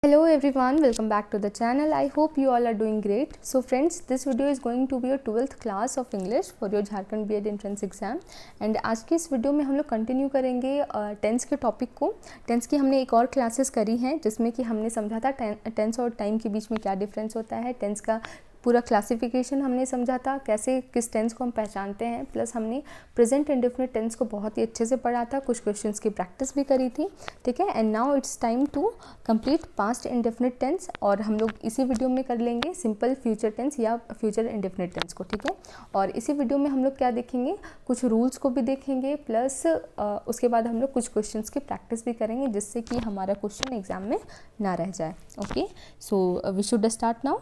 Hello everyone, welcome back to the channel. I hope you all are doing great. So friends, this video is going to be your 12th class of English for your Jharkhand B.Ed entrance exam. And आज की इस video में हम लोग continue करेंगे tense के topic को. Tense की हमने एक और क्लासेस करी हैं जिसमें कि हमने समझा था टेंस और टाइम के बीच में क्या डिफरेंस होता है. टेंस का पूरा क्लासिफिकेशन हमने समझा था, कैसे किस टेंस को हम पहचानते हैं. प्लस हमने प्रेजेंट इंडेफिनिट टेंस को बहुत ही अच्छे से पढ़ा था, कुछ क्वेश्चंस की प्रैक्टिस भी करी थी. ठीक है. And now it's time to complete past indefinite tense. और हम लोग इसी वीडियो में कर लेंगे सिंपल फ्यूचर टेंस या फ्यूचर इंडेफिनिट टेंस को. ठीक है. और इसी वीडियो में हम लोग क्या देखेंगे, कुछ रूल्स को भी देखेंगे, प्लस उसके बाद हम लोग कुछ क्वेश्चंस की प्रैक्टिस भी करेंगे जिससे कि हमारा क्वेश्चन एग्जाम में ना रह जाए. Okay, so we should start now.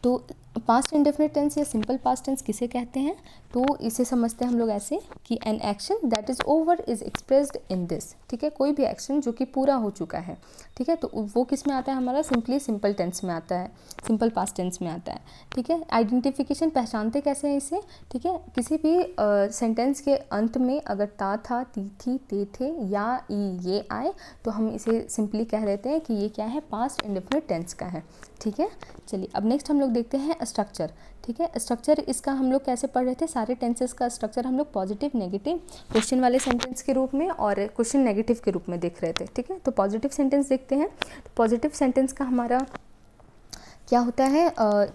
तो पास्ट इंडेफिनिट टेंस या सिंपल पास्ट टेंस किसे कहते हैं, तो इसे समझते हैं हम लोग ऐसे कि an action that is over is expressed in this. ठीक है. कोई भी एक्शन जो कि पूरा हो चुका है. ठीक है. तो वो किस में आता है, हमारा सिंपली सिंपल टेंस में आता है, सिंपल पास्ट टेंस में आता है. ठीक है. आइडेंटिफिकेशन पहचानते कैसे हैं इसे. ठीक है. किसी भी सेंटेंस के अंत में अगर ता था, ती थी, ते थे या ई ये आए तो हम इसे सिंपली कह देते हैं कि ये क्या है, पास्ट इंडेफिनिट टेंस का है. ठीक है. चलिए अब नेक्स्ट हम लोग देखते हैं स्ट्रक्चर. ठीक है. स्ट्रक्चर इसका हम लोग कैसे पढ़ रहे थे, सारे टेंसेस का स्ट्रक्चर हम लोग पॉजिटिव नेगेटिव क्वेश्चन वाले सेंटेंस के रूप में और क्वेश्चन नेगेटिव के रूप में देख रहे थे. ठीक है. तो पॉजिटिव सेंटेंस देखते हैं. तो पॉजिटिव सेंटेंस का हमारा क्या होता है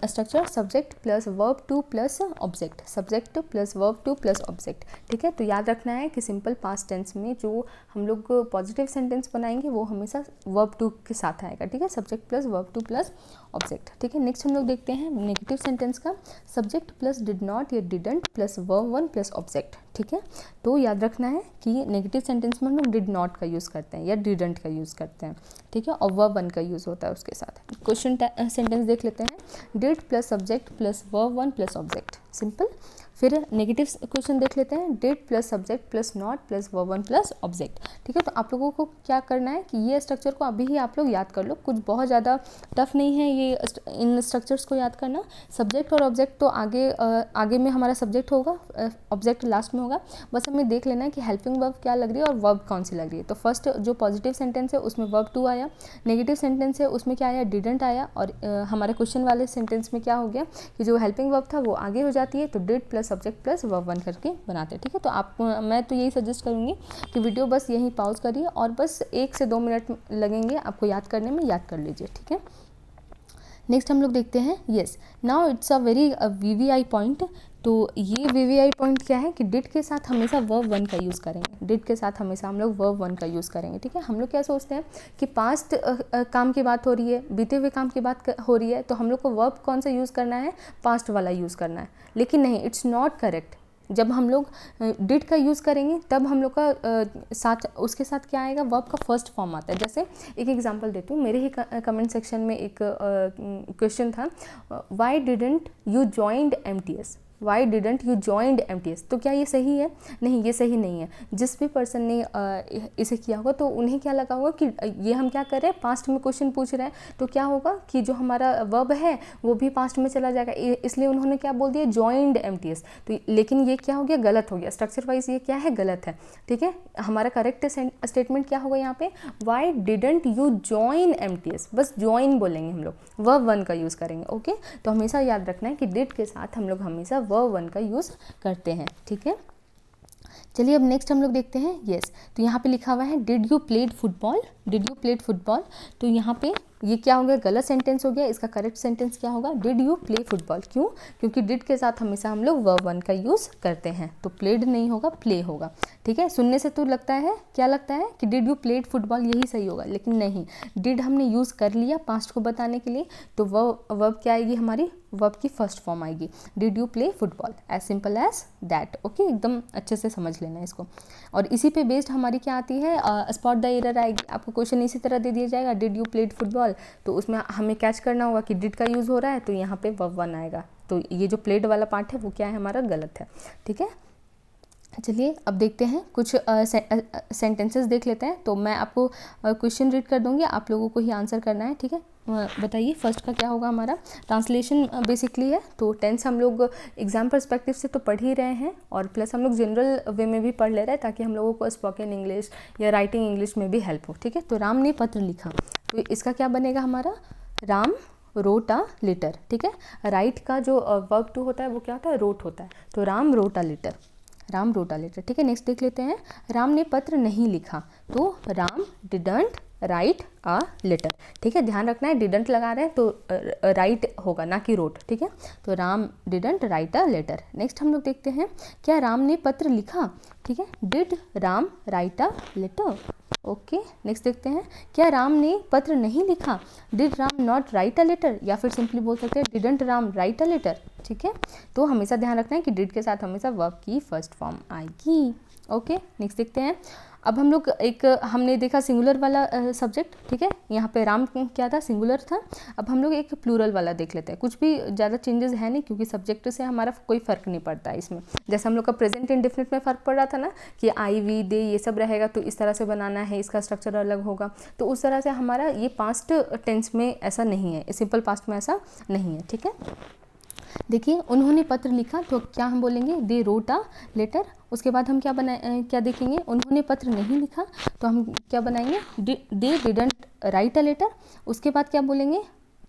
structure, subject plus verb two plus object, subject plus verb two plus object. ठीक है. तो याद रखना है कि सिंपल पास्ट टेंस में जो हम लोग पॉजिटिव सेंटेंस बनाएंगे वो हमेशा वर्ब टू के साथ आएगा. ठीक है. Subject plus verb two plus object. ठीक है. नेक्स्ट हम लोग देखते हैं नेगेटिव सेंटेंस का, सब्जेक्ट प्लस डिड नॉट या didn't plus verb one plus object. ठीक है. तो याद रखना है कि नेगेटिव सेंटेंस में हम लोग डिड नॉट का यूज़ करते हैं या डिडंट का यूज़ करते हैं. ठीक है. और वर्ब वन का यूज़ होता है उसके साथ. क्वेश्चन सेंटेंस देख लेते हैं, did plus subject plus verb one plus object, simple. फिर नेगेटिव क्वेश्चन देख लेते हैं, did plus subject plus not plus verb one plus object. ठीक है. तो आप लोगों को क्या करना है कि ये स्ट्रक्चर को अभी ही आप लोग याद कर लो, कुछ बहुत ज़्यादा टफ नहीं है ये इन स्ट्रक्चर्स को याद करना. सब्जेक्ट और ऑब्जेक्ट तो आगे में हमारा सब्जेक्ट होगा, ऑब्जेक्ट लास्ट में होगा. बस हमें देख लेना है कि हेल्पिंग वर्ब क्या लग रही है और वर्ब कौन सी लग रही है. तो फर्स्ट जो पॉजिटिव सेंटेंस है उसमें वर्ब टू आया, नेगेटिव सेंटेंस है उसमें क्या आया, डिडंट आया. और हमारे क्वेश्चन वाले सेंटेंस में क्या हो गया कि जो हेल्पिंग वर्ब था वो आगे हो जाती है, तो did plus subject plus verb one करके बनाते हैं. ठीक है. तो मैं तो यही सजेस्ट करूँगी कि वीडियो बस यहीं पॉज करिए और बस 1 से 2 मिनट लगेंगे आपको याद करने में, याद कर लीजिए. ठीक है. नेक्स्ट हम लोग देखते हैं, yes now it's a very VVI point. तो ये वीवीआई पॉइंट क्या है कि डिड के साथ हमेशा वर्ब वन का यूज़ करेंगे, डिड के साथ हमेशा हम लोग वर्ब वन का यूज़ करेंगे. ठीक है. हम लोग क्या सोचते हैं कि पास्ट काम की बात हो रही है, बीते हुए काम की बात हो रही है, तो हम लोग को वर्ब कौन सा यूज़ करना है, पास्ट वाला यूज़ करना है. लेकिन नहीं, इट्स नॉट करेक्ट. जब हम लोग डिड का यूज़ करेंगे तब हम लोग का साथ उसके साथ क्या आएगा, वर्ब का फर्स्ट फॉर्म आता है. जैसे एक एग्जांपल देती हूँ, मेरे ही कमेंट सेक्शन में एक क्वेश्चन था, why didn't you joined MTS, Y didn't you joined MTS. तो क्या ये सही है, नहीं ये सही नहीं है. जिस भी पर्सन ने इसे किया होगा तो उन्हें क्या लगा होगा कि ये हम क्या कर रहे हैं, पास्ट में क्वेश्चन पूछ रहे हैं, तो क्या होगा कि जो हमारा वर्ब है वो भी पास्ट में चला जाएगा, इसलिए उन्होंने क्या बोल दिया, जॉइंड एमटीएस. तो लेकिन ये क्या हो गया, गलत हो गया, स्ट्रक्चर वाइज ये क्या है, गलत है. ठीक है. हमारा करेक्ट स्टेटमेंट क्या होगा यहाँ पे, Y didn't you join MTS, बस जॉइन बोलेंगे हम लोग, वर्ब वन का यूज़ करेंगे. ओके. तो हमेशा याद रखना है कि डिड के साथ हम लोग हमेशा वर्ब वन का यूज़ करते हैं. ठीक है. चलिए अब नेक्स्ट हम लोग देखते हैं, येस. तो यहाँ पे लिखा हुआ है, did you played football, did you played football. तो यहाँ पे ये क्या हो गया, गलत सेंटेंस हो गया. इसका करेक्ट सेंटेंस क्या होगा, डिड यू प्ले फुटबॉल. क्यों, क्योंकि डिड के साथ हमेशा हम लोग वर्ब वन का यूज़ करते हैं, तो प्लेड नहीं होगा, प्ले होगा. ठीक है. सुनने से तो लगता है, क्या लगता है कि डिड यू प्लेड फुटबॉल यही सही होगा, लेकिन नहीं, डिड हमने यूज़ कर लिया पास्ट को बताने के लिए, तो वर्ब क्या आएगी, हमारी वर्ब की फर्स्ट फॉर्म आएगी, did you play football, as simple as that. Okay. एकदम अच्छे से समझ लेना है इसको. और इसी पे बेस्ड हमारी क्या आती है, स्पॉट द एरर आएगी. आपको क्वेश्चन इसी तरह दे दिया जाएगा, डिड यू प्लेड फुटबॉल, तो उसमें हमें कैच करना होगा कि डिड का यूज़ हो रहा है, तो यहाँ पे वर्ब वन आएगा. तो ये जो प्लेड वाला पार्ट है वो क्या है, हमारा गलत है. ठीक है. चलिए अब देखते हैं कुछ सेंटेंसेस देख लेते हैं। तो मैं आपको क्वेश्चन रीड कर दूंगी, आप लोगों को ही आंसर करना है, ठीक है। बताइए फर्स्ट का क्या होगा हमारा। ट्रांसलेशन बेसिकली है, तो टेंस हम लोग एग्जाम पर्सपेक्टिव से तो पढ़ ही रहे हैं और प्लस हम लोग जनरल वे में भी पढ़ ले रहे हैं ताकि हम लोगों को स्पोकन इंग्लिश या राइटिंग इंग्लिश में भी हेल्प हो, ठीक है। तो राम ने पत्र लिखा, तो इसका क्या बनेगा हमारा, राम रोट अ लेटर, ठीक है। राइट का जो वर्ब टू होता है वो क्या होता है, रोट होता है, तो Ram wrote a letter, Ram wrote a letter, ठीक है। नेक्स्ट देख लेते हैं, राम ने पत्र नहीं लिखा, तो Ram didn't write a letter, ठीक है। ध्यान रखना है डिडंट लगा रहे हैं तो राइट होगा ना कि रोट, ठीक है। तो Ram didn't write a letter. Next हम लोग देखते हैं, क्या राम ने पत्र लिखा, ठीक है। Did Ram write a letter, okay. Next देखते हैं, क्या राम ने पत्र नहीं लिखा, did Ram not write a letter, या फिर सिंपली बोल सकते हैं didn't Ram write a letter, ठीक है। तो हमेशा ध्यान रखना है कि डिड के साथ हमेशा वर्ब की फर्स्ट फॉर्म आएगी, ओके। नेक्स्ट देखते हैं, अब हम लोग हमने देखा सिंगुलर वाला सब्जेक्ट, ठीक है। यहाँ पे राम क्या था, सिंगुलर था। अब हम लोग एक प्लूरल वाला देख लेते हैं। कुछ भी ज़्यादा चेंजेस है नहीं क्योंकि सब्जेक्ट से हमारा कोई फ़र्क नहीं पड़ता है इसमें। जैसे हम लोग का प्रेजेंट इंडेफिनिट में फ़र्क पड़ रहा था ना कि आई वी दे ये सब रहेगा तो इस तरह से बनाना है, इसका स्ट्रक्चर अलग होगा, तो उस तरह से हमारा ये पास्ट टेंस में ऐसा नहीं है, सिंपल पास्ट में ऐसा नहीं है, ठीक है। देखिए उन्होंने पत्र लिखा, तो क्या हम बोलेंगे, दे रोट अ लेटर। उसके बाद हम क्या देखेंगे, उन्होंने पत्र नहीं लिखा, तो हम क्या बनाएंगे, they didn't write a letter. उसके बाद क्या बोलेंगे,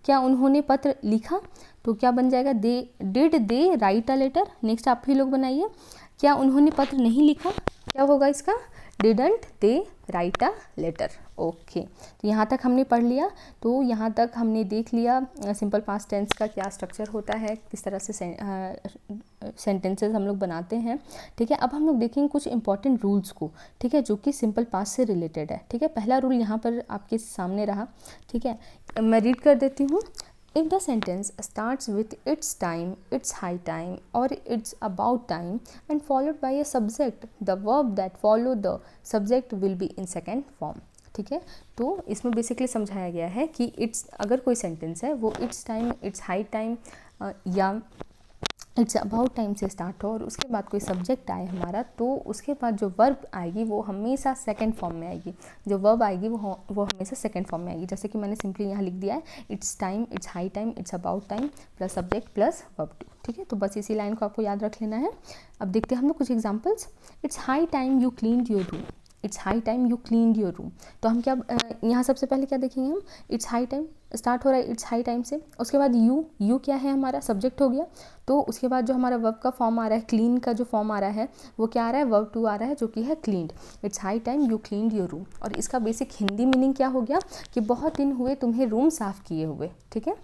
क्या उन्होंने पत्र लिखा, तो क्या बन जाएगा, they did they write a letter. Next आप ही लोग बनाइए, क्या उन्होंने पत्र नहीं लिखा, क्या होगा इसका, didn't they write a letter, okay. तो यहाँ तक हमने पढ़ लिया। तो यहाँ तक हमने देख लिया सिंपल पास्ट टेंस का क्या स्ट्रक्चर होता है, किस तरह से सेंटेंसेस हम लोग बनाते हैं, ठीक है। अब हम लोग देखेंगे कुछ इंपॉर्टेंट रूल्स को, ठीक है, जो कि सिंपल पास्ट से रिलेटेड है, ठीक है। पहला रूल यहाँ पर आपके सामने रहा, ठीक है, मैं रीड कर देती हूँ। If the sentence starts with its time, its high time or its about time and followed by a subject, the verb that follow the subject will be in second form, ठीक है। तो इसमें basically समझाया गया है कि it's, अगर कोई सेंटेंस है वो it's time, it's high time या इट्स अबाउट टाइम से स्टार्ट हो और उसके बाद कोई सब्जेक्ट आए हमारा, तो उसके बाद जो वर्ब आएगी वो हमेशा सेकंड फॉर्म में आएगी। जो वर्ब आएगी वो हमेशा सेकंड फॉर्म में आएगी। जैसे कि मैंने सिंपली यहाँ लिख दिया है, it's time, it's high time, it's about time plus subject plus verb two, ठीक है। तो बस इसी लाइन को आपको याद रख लेना है। अब देखते हैं हम लोग कुछ examples. It's high time you cleaned your room, it's high time you cleaned your room. तो हम क्या यहाँ सबसे पहले क्या देखेंगे हम, इट्स हाई टाइम स्टार्ट हो रहा है इट्स हाई टाइम से, उसके बाद यू क्या है हमारा, सब्जेक्ट हो गया। तो उसके बाद जो हमारा वर्ब का फॉर्म आ रहा है, क्लीन का जो फॉर्म आ रहा है वो क्या आ रहा है, वर्ब टू आ रहा है जो कि है cleaned. It's high time you cleaned your room, और इसका बेसिक हिंदी मीनिंग क्या हो गया कि बहुत दिन हुए तुम्हें रूम साफ़ किए हुए, ठीक है,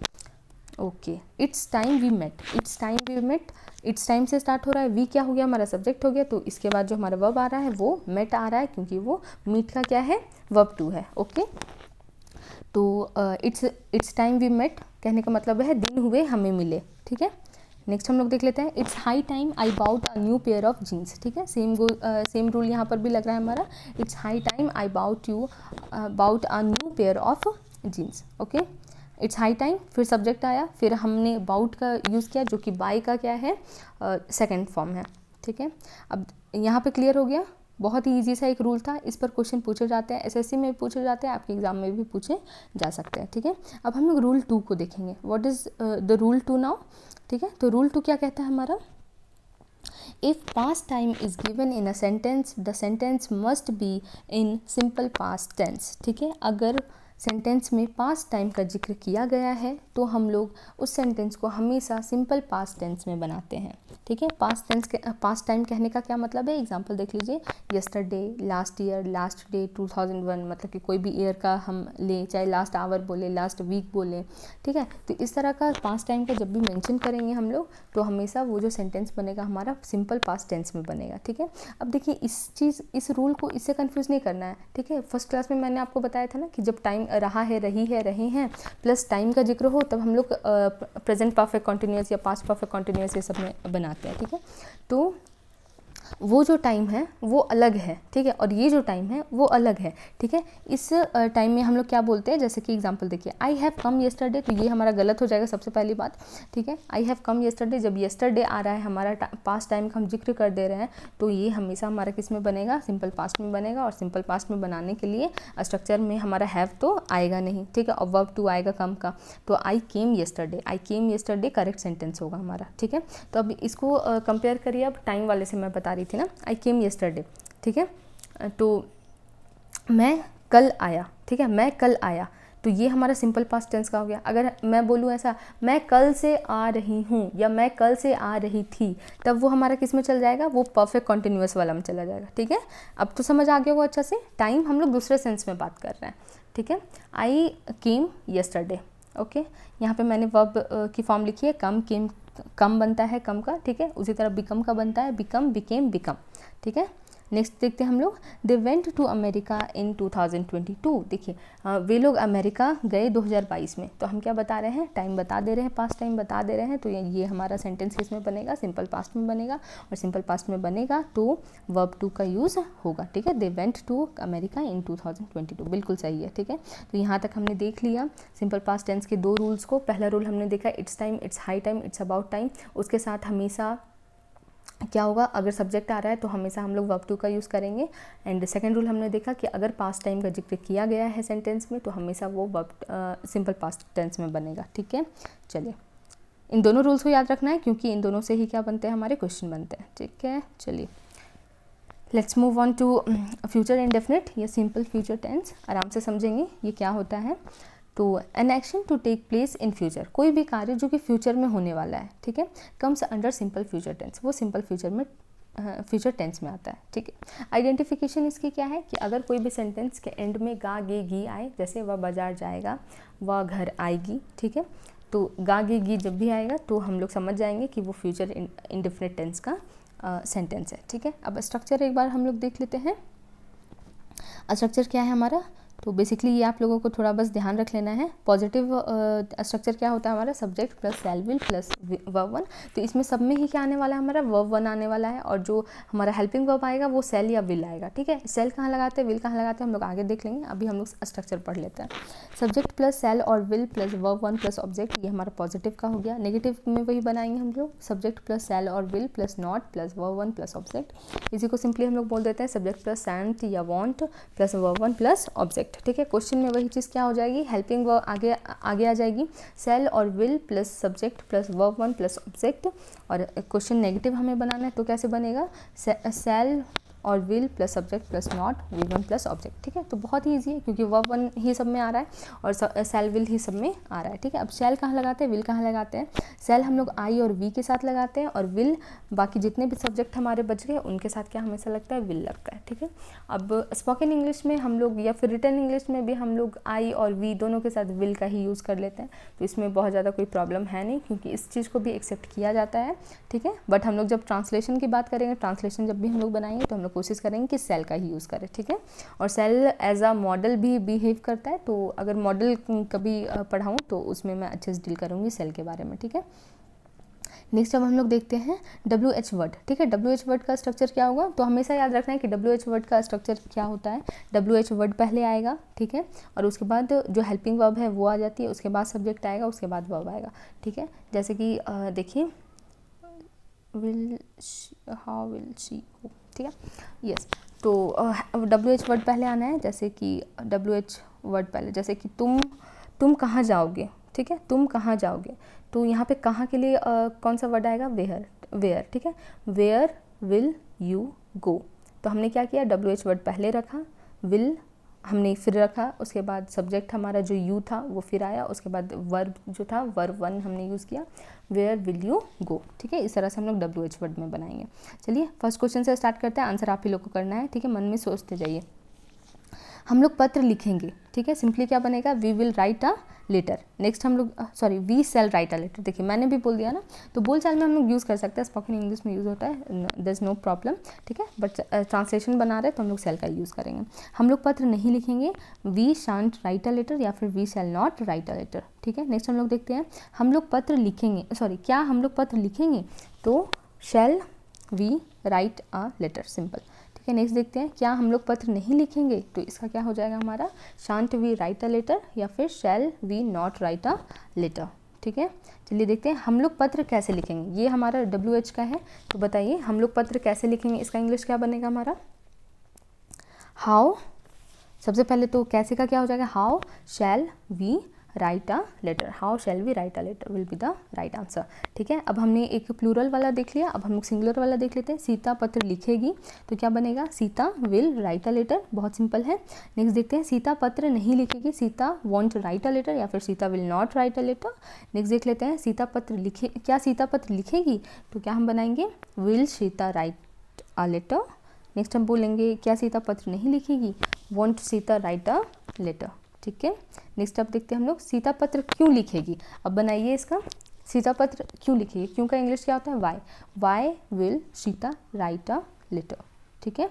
okay. It's time we met, it's time we met, it's time से स्टार्ट हो रहा है, वी क्या हो गया हमारा, सब्जेक्ट हो गया। तो इसके बाद जो हमारा वर्ब आ रहा है वो मेट आ रहा है क्योंकि वो मीट का क्या है, वर्ब टू है, ओके। तो इट्स टाइम वी मेट कहने का मतलब है दिन हुए हमें मिले, ठीक है। नेक्स्ट हम लोग देख लेते हैं, it's high time I bought a new pair of jeans, ठीक है। सेम रूल यहाँ पर भी लग रहा है हमारा, it's high time I bought a new pair of jeans, okay. It's high time, फिर सब्जेक्ट आया, फिर हमने बाउट का यूज़ किया जो कि बाय का क्या है, सेकेंड फॉर्म है, ठीक है। अब यहाँ पे क्लियर हो गया। बहुत ही ईजी सा एक रूल था, इस पर क्वेश्चन पूछे जाते हैं, एसएससी में पूछे जाते हैं, आपके एग्जाम में भी पूछे जा सकते हैं, ठीक है। अब हम लोग रूल 2 को देखेंगे, what is the rule 2 now, ठीक है। तो रूल 2 क्या कहता है हमारा, if past time is given in a sentence the sentence must be in simple past tense, ठीक है। अगर सेंटेंस में पास्ट टाइम का जिक्र किया गया है तो हम लोग उस सेंटेंस को हमेशा सिंपल पास्ट टेंस में बनाते हैं, ठीक है। पास्ट टाइम कहने का क्या मतलब है, एग्जांपल देख लीजिए, yesterday, last year, last day 2001, मतलब कि कोई भी ईयर का हम लें, चाहे लास्ट आवर बोले, लास्ट वीक बोले, ठीक है। तो इस तरह का पास्ट टाइम का जब भी मेंशन करेंगे हम लोग तो हमेशा वो जो सेंटेंस बनेगा हमारा सिंपल पास्ट टेंस में बनेगा, ठीक है। अब देखिए इस रूल को इससे कंफ्यूज नहीं करना है, ठीक है। फर्स्ट क्लास में मैंने आपको बताया था ना कि जब टाइम रहा है, रही है, रहे हैं प्लस टाइम का जिक्र हो तब हम लोग प्रेजेंट परफेक्ट कॉन्टिन्यूअस या पास्ट परफेक्ट कॉन्टिन्यूअस ये सब में बनाते हैं, ठीक है। तो वो जो टाइम है वो अलग है, ठीक है, और ये जो टाइम है वो अलग है, ठीक है। इस टाइम में हम लोग क्या बोलते हैं, जैसे कि एग्जांपल देखिए, आई हैव कम येस्टरडे, तो ये हमारा गलत हो जाएगा सबसे पहली बात, ठीक है। आई हैव कम येस्टरडे, जब येस्टरडे आ रहा है हमारा पास्ट टाइम का हम जिक्र कर दे रहे हैं, तो ये हमेशा हमारा किस में बनेगा, सिंपल पास्ट में बनेगा। और सिंपल पास्ट में बनाने के लिए स्ट्रक्चर में हमारा हैव तो आएगा नहीं, ठीक है, और वर्ब टू आएगा कम का, तो आई केम येस्टरडे, आई केम येस्टरडे करेक्ट सेंटेंस होगा हमारा, ठीक है। तो अब इसको कंपेयर करिए, अब टाइम वाले से मैं बता रही थी ना, आई केम येस्टरडे, ठीक है, तो मैं कल आया, ठीक है, मैं कल आया, तो ये हमारा सिंपल पास्ट टेंस का हो गया। अगर मैं बोलूँ ऐसा, मैं कल से आ रही हूँ या मैं कल से आ रही थी, तब वो हमारा किस में चल जाएगा, वो परफेक्ट कॉन्टिन्यूअस वाला में चला जाएगा, ठीक है। अब तो समझ आ गया वो अच्छा से, टाइम हम लोग दूसरे सेंस में बात कर रहे हैं, ठीक है। आई केम येस्टरडे, ओके, यहाँ पे मैंने वर्ब की फॉर्म लिखी है, कम केम, कम बनता है कम का, ठीक है, उसी तरह बिकम का बनता है, बिकम, बिकेम, बिकम, ठीक है। नेक्स्ट देखते हैं हम लोग, they went to America in 2022, देखिए वे लोग अमेरिका गए 2022 में, तो हम क्या बता रहे हैं, टाइम बता दे रहे हैं, पास्ट टाइम बता दे रहे हैं, तो ये हमारा सेंटेंस किस में बनेगा, सिंपल पास्ट में बनेगा, और सिंपल पास्ट में बनेगा तो वर्ब टू का यूज़ होगा, ठीक है। They went to America in 2022, बिल्कुल सही है, ठीक है। तो यहाँ तक हमने देख लिया सिंपल पास्ट टेंस के दो रूल्स को। पहला रूल हमने देखा, it's time, it's high time, it's about time, उसके साथ हमेशा क्या होगा, अगर सब्जेक्ट आ रहा है तो हमेशा हम लोग वर्ब टू का यूज़ करेंगे। एंड सेकंड रूल हमने देखा कि अगर पास्ट टाइम का जिक्र किया गया है सेंटेंस में, तो हमेशा वो वर्ब सिंपल पास्ट टेंस में बनेगा, ठीक है। चलिए, इन दोनों रूल्स को याद रखना है, क्योंकि इन दोनों से ही क्या बनते हैं, हमारे क्वेश्चन बनते हैं, ठीक है। चलिए, let's move on to future indefinite या सिंपल फ्यूचर टेंस। आराम से समझेंगे ये क्या होता है। तो an action to take place in future, कोई भी कार्य जो कि फ्यूचर में होने वाला है, ठीक है, comes under simple future tense, वो सिंपल फ्यूचर में फ्यूचर टेंस में आता है, ठीक है। आइडेंटिफिकेशन इसकी क्या है कि अगर कोई भी सेंटेंस के एंड में गा गे गी आए, जैसे वह बाजार जाएगा, वह घर आएगी, ठीक है, तो गा गे गी जब भी आएगा तो हम लोग समझ जाएंगे कि वो फ्यूचर इंडेफिनिट टेंस का सेंटेंस है, ठीक है। अब स्ट्रक्चर एक बार हम लोग देख लेते हैं। स्ट्रक्चर क्या है हमारा, तो बेसिकली ये आप लोगों को थोड़ा बस ध्यान रख लेना है। पॉजिटिव स्ट्रक्चर क्या होता है हमारा, subject plus shall will plus verb one, तो इसमें सब में ही क्या आने वाला है हमारा, वर्ब वन आने वाला है, और जो हमारा हेल्पिंग वर्ब आएगा वो सेल या विल आएगा, ठीक है। सेल कहाँ लगाते हैं, विल कहाँ लगाते हैं, हम लोग आगे देख लेंगे, अभी हम लोग स्ट्रक्चर पढ़ लेते हैं। सब्जेक्ट प्लस सेल और will plus verb one plus object, ये हमारा पॉजिटिव का हो गया। नेगेटिव में वही बनाएंगे हम लोग, सब्जेक्ट प्लस सेल और will plus not plus verb one plus object. इसी को सिंपली हम लोग बोल देते हैं सब्जेक्ट प्लस सेंट या want plus verb one plus object, ठीक है। क्वेश्चन में वही चीज़ क्या हो जाएगी, हेल्पिंग वर्ब आगे आ जाएगी, सेल और will plus subject plus verb one plus object. और क्वेश्चन नेगेटिव हमें बनाना है, तो कैसे बनेगा, सेल और will plus subject plus not will one plus object, ठीक है। तो बहुत ही ईजी है, क्योंकि वर्ब वन ही सब में आ रहा है और सेल विल ही सब में आ रहा है, ठीक है। अब सेल कहाँ लगाते हैं, विल कहाँ लगाते हैं, सेल हम लोग आई और वी के साथ लगाते हैं, और विल बाकी जितने भी सब्जेक्ट हमारे बच गए उनके साथ क्या हमेशा लगता है, विल लगता है, ठीक है। अब स्पोकन इंग्लिश में हम लोग या फिर रिटन इंग्लिश में भी हम लोग आई और वी दोनों के साथ विल का ही यूज़ कर लेते हैं, तो इसमें बहुत ज़्यादा कोई प्रॉब्लम है नहीं, क्योंकि इस चीज़ को भी एक्सेप्ट किया जाता है, ठीक है। बट हम लोग जब ट्रांसलेशन की बात करेंगे, ट्रांसलेशन जब भी हम लोग बनाएंगे तो हम लोग कोशिश करेंगे कि सेल का ही यूज़ करें, ठीक है। और सेल एज अ मॉडल भी बिहेव करता है, तो अगर मॉडल कभी पढ़ाऊँ तो उसमें मैं अच्छे से डील करूँगी सेल के बारे में, ठीक है। नेक्स्ट अब हम लोग देखते हैं WH वर्ड, ठीक है। WH वर्ड का स्ट्रक्चर क्या होगा, तो हमेशा याद रखना है कि WH वर्ड का स्ट्रक्चर क्या होता है, WH वर्ड पहले आएगा, ठीक है, और उसके बाद जो हेल्पिंग वर्ब है वो आ जाती है, उसके बाद सब्जेक्ट आएगा, उसके बाद वर्ब आएगा, ठीक है। जैसे कि देखिए, will how will she go, ठीक है, यस। तो WH वर्ड पहले आना है, जैसे कि WH वर्ड पहले, जैसे कि तुम कहाँ जाओगे, ठीक है, तुम कहाँ जाओगे, तो यहाँ पे कहाँ के लिए कौन सा वर्ड आएगा, वेयर, ठीक है, वेयर विल यू गो। तो हमने क्या किया, WH वर्ड पहले रखा, विल हमने फिर रखा, उसके बाद सब्जेक्ट हमारा जो यू था वो फिर आया, उसके बाद वर्ब जो था वर्ब वन हमने यूज़ किया, वेयर विल यू गो, ठीक है। इस तरह से हम लोग WH वर्ड में बनाएंगे। चलिए फर्स्ट क्वेश्चन से स्टार्ट करते हैं, आंसर आप ही लोग को करना है, ठीक है, मन में सोचते जाइए। हम लोग पत्र लिखेंगे, ठीक है, सिंपली क्या बनेगा, we will write a letter. Next हम लोग we shall write a letter, देखिए मैंने भी बोल दिया ना, तो बोलचाल में हम लोग यूज़ कर सकते हैं, स्पोकन इंग्लिश में यूज़ होता है, देयर इज नो प्रॉब्लम, ठीक है, बट ट्रांसलेशन बना रहे तो हम लोग सेल का यूज़ करेंगे। हम लोग पत्र नहीं लिखेंगे, we shan't write a letter या फिर we shall not write a letter, ठीक है। नेक्स्ट हम लोग देखते हैं, हम लोग पत्र लिखेंगे, क्या हम लोग पत्र लिखेंगे, तो shall we write a letter, simple. ठीक है, नेक्स्ट देखते हैं, क्या हम लोग पत्र नहीं लिखेंगे, तो इसका क्या हो जाएगा हमारा, shan't we write a letter या फिर shall we not write a letter. ठीक है, चलिए देखते हैं हम लोग पत्र कैसे लिखेंगे। ये हमारा WH का है, तो बताइए हम लोग पत्र कैसे लिखेंगे, इसका इंग्लिश क्या बनेगा हमारा, हाउ। सबसे पहले तो कैसे का क्या हो जाएगा, how shall we write a letter, how shall we write a letter will be the right answer. ठीक है, अब हमने एक प्लूरल वाला देख लिया, अब हम लोग सिंगुलर वाला देख लेते हैं। सीता पत्र लिखेगी, तो क्या बनेगा, Sita will write a letter, बहुत सिंपल है। नेक्स्ट देखते हैं, सीता पत्र नहीं लिखेगी, Sita won't write a letter या फिर Sita will not write a letter. Next देख लेते हैं, सीता पत्र लिखे, क्या सीता पत्र लिखेगी, तो क्या हम बनाएंगे, will Sita write a letter. Next हम बोलेंगे, क्या सीता पत्र नहीं लिखेगी, won't Sita write a letter. ठीक है, नेक्स्ट अब देखते हैं हम लोग, सीता पत्र क्यों लिखेगी। अब बनाइए इसका, सीता पत्र क्यों लिखेगी, क्यों का इंग्लिश क्या होता है, why, why will Sita write a letter. ठीक है,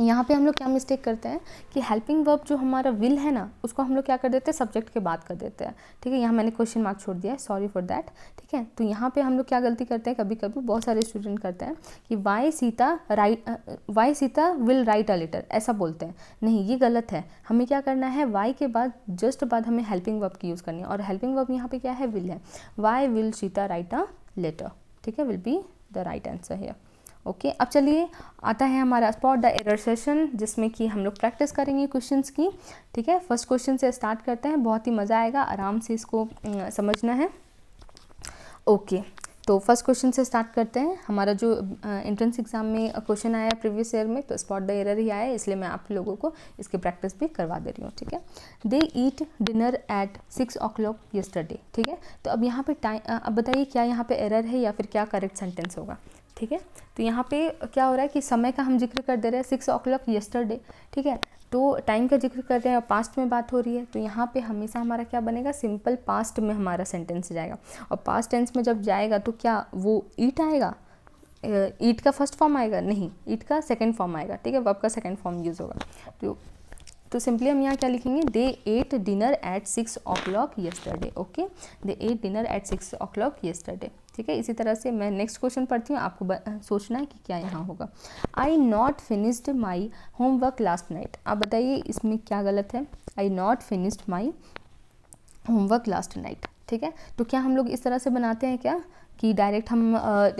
यहाँ पे हम लोग क्या मिस्टेक करते हैं कि हेल्पिंग वर्ब जो हमारा विल है ना, उसको हम लोग क्या कर देते हैं, सब्जेक्ट के बाद कर देते हैं। ठीक है, यहाँ मैंने क्वेश्चन मार्क छोड़ दिया है, सॉरी फॉर दैट। ठीक है, तो यहाँ पे हम लोग क्या गलती करते हैं, कभी कभी बहुत सारे स्टूडेंट करते हैं कि why Sita will write a letter, ऐसा बोलते हैं। नहीं, ये गलत है। हमें क्या करना है, वाई के बाद जस्ट बाद हमें हेल्पिंग वर्ब की यूज़ करनी है, और हेल्पिंग वर्ब यहाँ पे क्या है, विल है। Why will Sita write a letter, ठीक है, will be the right answer है। ओके, अब चलिए आता है हमारा स्पॉट द एरर सेशन, जिसमें कि हम लोग प्रैक्टिस करेंगे क्वेश्चंस की। ठीक है, फर्स्ट क्वेश्चन से स्टार्ट करते हैं, बहुत ही मज़ा आएगा, आराम से इसको समझना है। ओके, तो फर्स्ट क्वेश्चन से स्टार्ट करते हैं। हमारा जो एंट्रेंस एग्जाम में क्वेश्चन आया प्रीवियस ईयर में, तो स्पॉट द एरर ही आया है, इसलिए मैं आप लोगों को इसकी प्रैक्टिस भी करवा दे रही हूँ। ठीक है, दे ईट डिनर एट 6 o'clock yesterday। ठीक है, तो अब यहाँ पे टाइम, अब बताइए क्या यहाँ पे एरर है या फिर क्या करेक्ट सेंटेंस होगा। ठीक है, तो यहाँ पे क्या हो रहा है कि समय का हम जिक्र कर दे रहे हैं, 6 o'clock yesterday। ठीक है, तो टाइम का जिक्र कर रहे हैं और पास्ट में बात हो रही है, तो यहाँ पे हमेशा हमारा क्या बनेगा, सिंपल पास्ट में हमारा सेंटेंस जाएगा। और पास्ट टेंस में जब जाएगा तो क्या वो ईट आएगा, ईट का फर्स्ट फॉर्म आएगा, नहीं, ईट का सेकंड फॉर्म आएगा। ठीक है, वर्ब का सेकंड फॉर्म यूज़ होगा। तो सिंपली हम यहाँ क्या लिखेंगे, they ate dinner at 6 o'clock yesterday। Okay, they ate dinner at 6 o'clock yesterday। ठीक है, इसी तरह से मैं नेक्स्ट क्वेश्चन पढ़ती हूँ, आपको सोचना है कि क्या यहाँ होगा। I not finished my homework last night. आप बताइए इसमें क्या गलत है, I not finished my homework last night. ठीक है, तो क्या हम लोग इस तरह से बनाते हैं क्या कि डायरेक्ट हम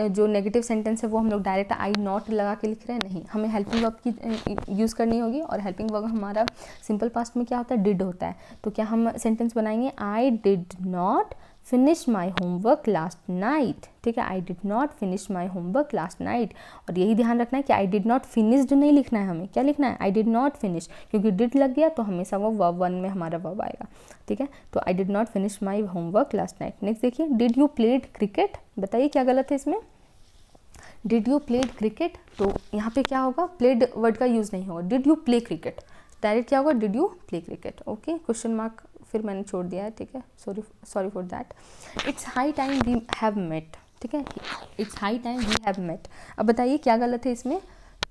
जो नेगेटिव सेंटेंस है वो हम लोग डायरेक्ट आई नॉट लगा के लिख रहे हैं, नहीं, हमें हेल्पिंग वर्ब की यूज़ करनी होगी। और हेल्पिंग वर्ब हमारा सिंपल पास्ट में क्या होता है, डिड होता है। तो क्या हम सेंटेंस बनाएंगे, I did not finish my homework last night. ठीक है, I did not finish my homework last night. और यही ध्यान रखना है कि आई डिड नॉट फिनिश्ड नहीं लिखना है, हमें क्या लिखना है, आई डिड नॉट फिनिश, क्योंकि डिड लग गया तो हमेशा वो वर्ब वन में हमारा वर्ब आएगा। ठीक है, तो I did not finish my homework last night. Next देखिए, डिड यू प्लेड क्रिकेट। बताइए क्या गलत है इसमें, डिड यू प्लेड क्रिकेट, तो यहाँ पे क्या होगा, प्लेड वर्ड का यूज़ नहीं होगा, did you play cricket, direct क्या होगा, did you play cricket. Okay, question mark फिर मैंने छोड़ दिया है। ठीक है, sorry for that. It's high time we have met. ठीक है, it's high time we have met. अब बताइए क्या गलत है इसमें,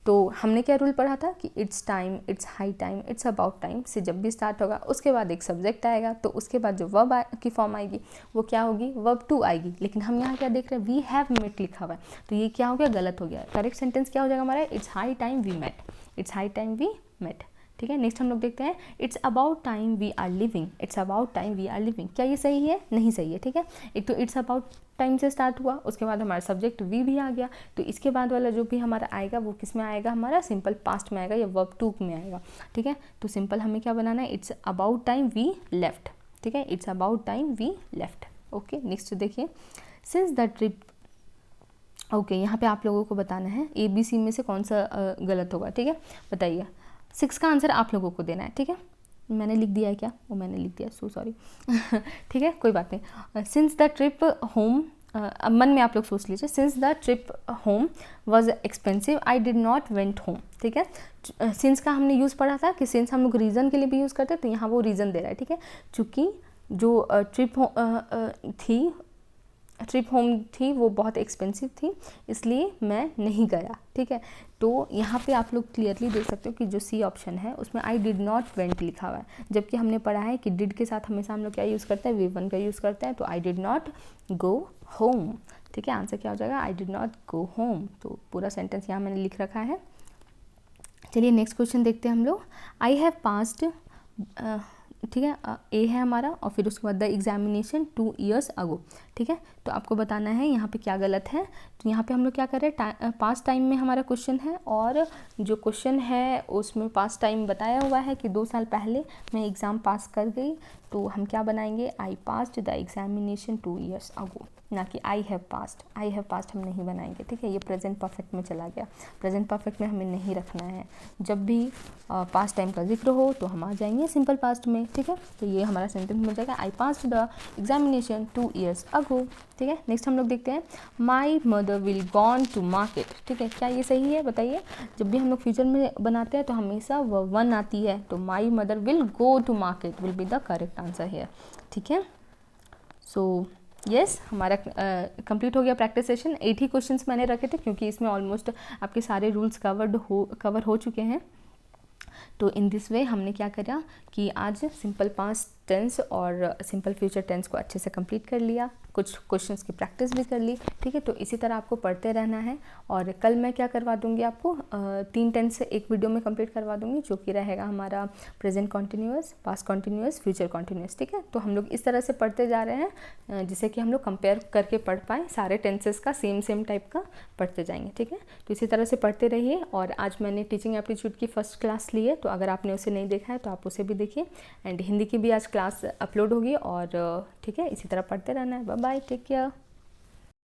तो हमने क्या रूल पढ़ा था कि it's time, it's high time, it's about time से जब भी स्टार्ट होगा उसके बाद एक सब्जेक्ट आएगा, तो उसके बाद जो वर्ब की फॉर्म आएगी वो क्या होगी, वर्ब टू आएगी। लेकिन हम यहाँ क्या देख रहे हैं, वी हैव मेट लिखा हुआ है, तो ये क्या हो गया, गलत हो गया। करेक्ट सेंटेंस क्या हो जाएगा हमारा, it's high time we met, it's high time we met. ठीक है, नेक्स्ट हम लोग देखते हैं, it's about time we are living. It's about time we are living, क्या ये सही है, नहीं सही है। ठीक है, एक तो इट्स अबाउट टाइम से स्टार्ट हुआ, उसके बाद हमारा सब्जेक्ट वी भी आ गया, तो इसके बाद वाला जो भी हमारा आएगा वो किस में आएगा, हमारा सिंपल पास्ट में आएगा या वर्ब टू में आएगा। ठीक है, तो सिंपल हमें क्या बनाना है, it's about time we left. ठीक है, it's about time we left. Okay, next देखिए, सिंस द ट्रिप। ओके, यहाँ पे आप लोगों को बताना है ABC में से कौन सा गलत होगा। ठीक है, बताइए, 6 का आंसर आप लोगों को देना है। ठीक है, मैंने लिख दिया है क्या, वो मैंने लिख दिया, सो सॉरी। ठीक है, कोई बात नहीं। सिंस द ट्रिप होम, मन में आप लोग सोच लीजिए, since the trip home was expensive I did not went home. ठीक है, सिंस का हमने यूज़ पढ़ा था कि सिंस हम लोग रीज़न के लिए भी यूज़ करते हैं, तो यहाँ वो रीज़न दे रहा है। ठीक है, चूँकि जो ट्रिप थी ट्रिप होम थी वो बहुत एक्सपेंसिव थी, इसलिए मैं नहीं गया। ठीक है, तो यहाँ पे आप लोग क्लियरली देख सकते हो कि जो सी ऑप्शन है उसमें आई डिड नॉट वेंट लिखा हुआ है, जबकि हमने पढ़ा है कि डिड के साथ हमेशा हम लोग क्या यूज़ करते हैं, V1 का यूज़ करते हैं। तो I did not go home. ठीक है, आंसर क्या हो जाएगा, I did not go home. तो पूरा सेंटेंस यहाँ मैंने लिख रखा है। चलिए नेक्स्ट क्वेश्चन देखते हैं हम लोग। आई हैव पास्ड, ठीक है, ए है हमारा, और फिर उसके बाद द एग्जामिनेशन 2 years ago। ठीक है, तो आपको बताना है यहाँ पे क्या गलत है। तो यहाँ पे हम लोग क्या कर रहे हैं, पास्ट टाइम में हमारा क्वेश्चन है, और जो क्वेश्चन है उसमें पास्ट टाइम बताया हुआ है कि 2 साल पहले मैं एग्ज़ाम पास कर गई। तो हम क्या बनाएंगे, I passed the examination 2 years ago, ना कि I have passed. I have past हम नहीं बनाएंगे। ठीक है, ये प्रेजेंट परफेक्ट में चला गया, प्रेजेंट परफेक्ट में हमें नहीं रखना है। जब भी पास्ट टाइम का जिक्र हो तो हम आ जाएंगे सिंपल पास्ट में। ठीक है, तो ये हमारा सेंटेंस हो जाएगा, I passed the examination 2 years ago। ठीक है, नेक्स्ट हम लोग देखते हैं, my mother will gone to market. ठीक है, क्या ये सही है, बताइए। जब भी हम लोग फ्यूचर में बनाते हैं तो हमेशा वन आती है, तो my mother will go to market will be the correct answer है। ठीक है, सो यस, हमारा कंप्लीट हो गया प्रैक्टिस सेशन। 8 ही क्वेश्चंस मैंने रखे थे, क्योंकि इसमें ऑलमोस्ट आपके सारे रूल्स कवर हो चुके हैं। तो इन दिस वे हमने क्या करा कि आज सिंपल पास्ट टेंस और सिंपल फ्यूचर टेंस को अच्छे से कंप्लीट कर लिया, कुछ क्वेश्चंस की प्रैक्टिस भी कर ली। ठीक है, तो इसी तरह आपको पढ़ते रहना है। और कल मैं क्या करवा दूंगी आपको, 3 टेंस से एक वीडियो में कंप्लीट करवा दूंगी, जो कि रहेगा हमारा present continuous, past continuous, future continuous. ठीक है, तो हम लोग इस तरह से पढ़ते जा रहे हैं जिससे कि हम लोग कंपेयर करके पढ़ पाएँ, सारे टेंसेस का सेम टाइप का पढ़ते जाएंगे। ठीक है, तो इसी तरह से पढ़ते रहिए। और आज मैंने टीचिंग एप्टीट्यूड की फर्स्ट क्लास ली है, तो अगर आपने उसे नहीं देखा है तो आप उसे भी देखिए। एंड हिंदी की भी आज क्लास अपलोड होगी। और ठीक है, इसी तरह पढ़ते रहना है। Bye bye, take care.